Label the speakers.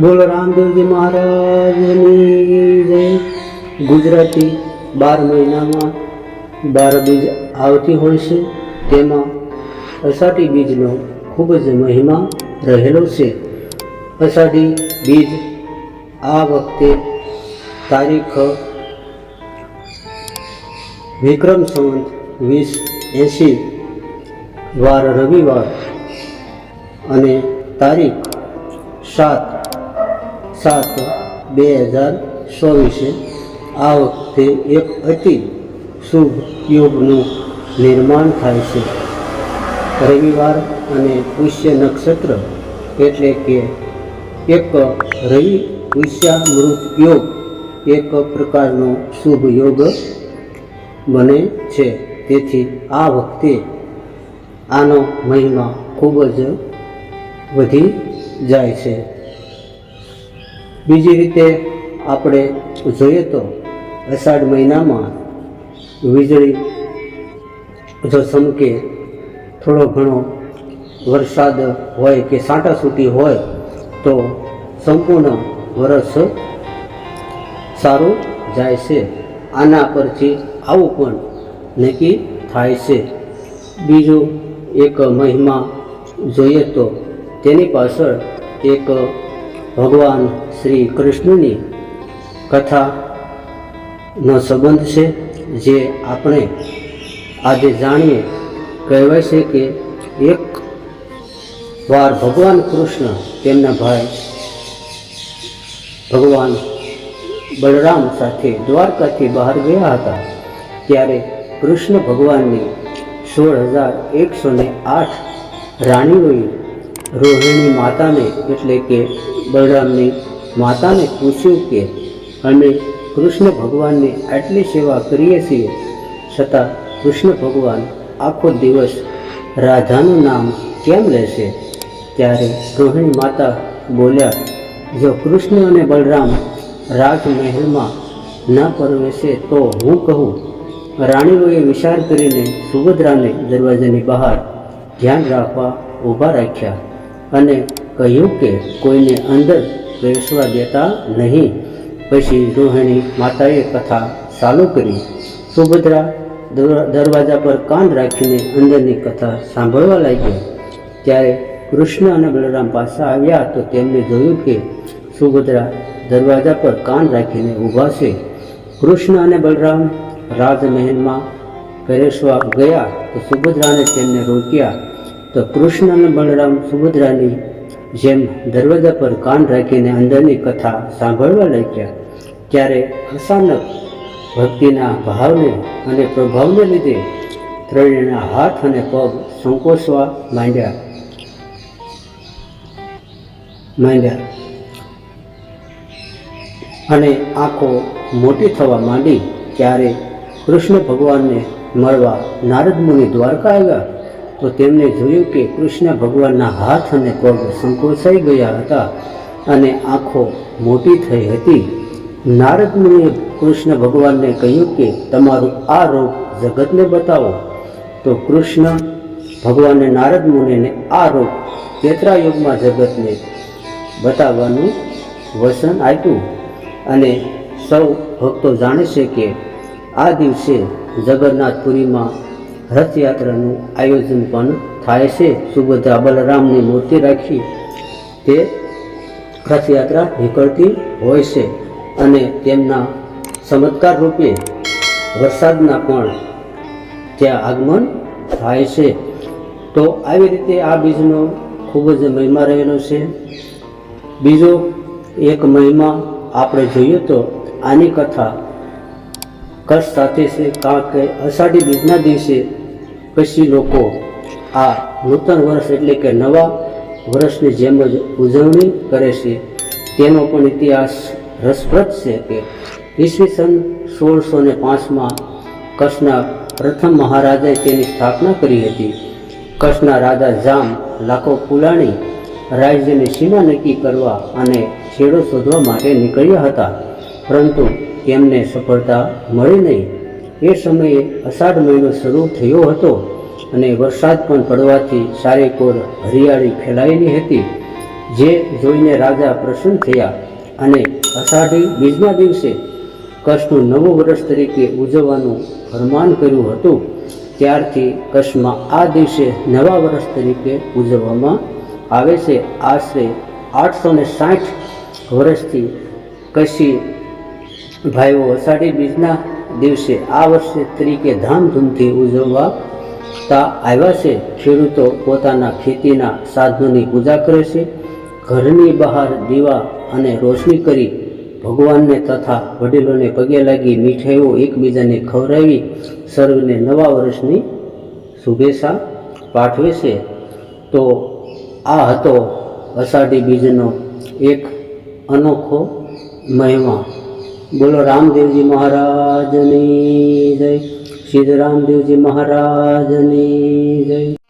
Speaker 1: બોલો રામદેવજી મહારાજની જય। ગુજરાતી 12 મહિનામાં 12 બીજ આવતી હોય છે, તેમાં અષાઢી બીજનો ખૂબ જ મહિમા રહેલો છે। અષાઢી બીજ આ વખતે તારીખ વિક્રમ સંવત 2080 વાર રવિવાર અને તારીખ 7/7/2024 આ વખતે એક અતિ શુભ યોગનું નિર્માણ થાય છે। રવિવાર અને પુષ્ય નક્ષત્ર એટલે કે એક રવિ પુષ્યામૃત યોગ એક પ્રકારનો શુભ યોગ બને છે। તેથી આ વખતે આનો મહિમા ખૂબ જ વધી જાય છે। બીજી રીતે આપણે જોઈએ તો અષાઢ મહિનામાં વીજળી જો ચમકે, થોડો ઘણો વરસાદ હોય કે છાંટાછૂટી હોય તો સંપૂર્ણ વરસ સારું જાય છે। આના પરથી આવું પણ નક્કી થાય છે। બીજો એક મહિમા જોઈએ તો તેની પાછળ એક ભગવાન શ્રી કૃષ્ણની કથાનો સંબંધ છે, જે આપણે આજે જાણીએ। કહેવાય છે કે એક વાર ભગવાન કૃષ્ણ તેમના ભાઈ ભગવાન બલરામ સાથે દ્વારકાથી બહાર ગયા હતા, ત્યારે કૃષ્ણ ભગવાનની 16,108 રાણીઓએ રોહિણી માતાને એટલે કે બલરામની માતાને પૂછ્યું કે અમે કૃષ્ણ ભગવાનની આટલી સેવા કરીએ છીએ, છતાં કૃષ્ણ ભગવાન આખો દિવસ રાધાનું નામ કેમ લેશે? ત્યારે રોહિણી માતા બોલ્યા, જો કૃષ્ણ અને બલરામ રાજમહેલમાં ન પ્રવેશે તો હું કહું। રાણીઓએ વિચાર કરીને સુભદ્રાને દરવાજાની બહાર ધ્યાન રાખવા ઊભા રાખ્યા અને કહ્યું કે કોઈને અંદર પ્રવેશવા દેતા નહીં। પછી રોહિણી માતાએ કથા ચાલુ કરી। સુભદ્રા દરવાજા પર કાન રાખીને અંદરની કથા સાંભળવા લાગ્યા। ત્યારે કૃષ્ણ અને બલરામ પાછા આવ્યા તો તેમને જોયું કે સુભદ્રા દરવાજા પર કાન રાખીને ઊભા છે। કૃષ્ણ અને બલરામ રાજમહેલમાં પ્રવેશવા ગયા તો સુભદ્રાને તેમને રોક્યા, તો કૃષ્ણ અને બલરામ સુભદ્રાની જેમ દરવાજા પર કાન રાખીને અંદરની કથા સાંભળવા લાગ્યા। ત્યારે અચાનક ભક્તિના ભાવને અને પ્રભાવને લીધે ત્રણેયના હાથ અને પગ સંકોચવા માંડ્યા અને આંખો મોટી થવા માંડી। ત્યારે કૃષ્ણ ભગવાનને મળવા નારદ મુનિ દ્વારકા આવ્યા તો તેમને જોયું કે કૃષ્ણ ભગવાનના હાથ અને પગ સંકોચાઈ ગયા હતા અને આંખો મોટી થઈ હતી। નારદ મુનિએ કૃષ્ણ ભગવાનને કહ્યું કે તમારું આ રોગ જગતને બતાવો। તો કૃષ્ણ ભગવાને નારદ મુનિને આ રોગ ત્રેતાયુગમાં જગતને બતાવવાનું વચન આપ્યું। અને સૌ ભક્તો જાણે છે કે આ દિવસે જગન્નાથપુરીમાં રથયાત્રાનું આયોજન પણ થાય છે। સુભદ્રા બલરામની મૂર્તિ રાખી તે રથયાત્રા નીકળતી હોય છે અને તેમના ચમત્કાર રૂપે વરસાદના પણ ત્યાં આગમન થાય છે। તો આવી રીતે આ બીજનો ખૂબ જ મહિમા રહેલો છે। બીજો એક મહિમા આપણે જોઈએ તો આની કથા કચ્છ સાથે છે, કારણ કે અષાઢી બીજના દિવસે પછી લોકો આ નૂતન વર્ષ એટલે કે નવા વર્ષની જેમ જ ઉજવણી કરે છે। તેનો પણ ઇતિહાસ રસપ્રદ છે કે ઈસવીસન 1605માં કચ્છના પ્રથમ મહારાજાએ તેની સ્થાપના કરી હતી। કચ્છના રાજા જામ લાખો પુલાણી રાજ્યની સીમા નક્કી કરવા અને છેડો શોધવા માટે નીકળ્યા હતા, પરંતુ તેમને સફળતા મળી નહીં। એ સમયે અષાઢ મહિનો શરૂ થયો હતો અને વરસાદ પણ પડવાથી ચારેકોર હરિયાળી ફેલાયેલી હતી। જે જોઈને રાજા પ્રસન્ન થયા અને અષાઢી બીજના દિવસે કચ્છનું નવું વર્ષ તરીકે ઉજવવાનું ફરમાન કર્યું હતું. ત્યારથી કચ્છમાં આ દિવસે નવા વર્ષ તરીકે ઉજવવામાં આવે છે. આશરે 860 વર્ષથી કચ્છી ભાઈઓ અષાઢી બીજના દિવસે આ વર્ષે તરીકે ધામધૂમથી ઉજવતા આવ્યા છે. ખેડૂતો પોતાના ખેતીના સાધનોની પૂજા કરે છે. ઘરની બહાર દીવા અને રોશની કરી ભગવાનને તથા વડીલોને પગે લાગી મીઠાઈઓ એકબીજાને ખવડાવી સર્વને નવા વર્ષની શુભેચ્છા પાઠવે છે. તો આ હતો અષાઢી બીજનો એક અનોખો મહિમા. બોલો રામદેવજી મહારાજની જય. સિદ્ધ રામદેવજી મહારાજની જય.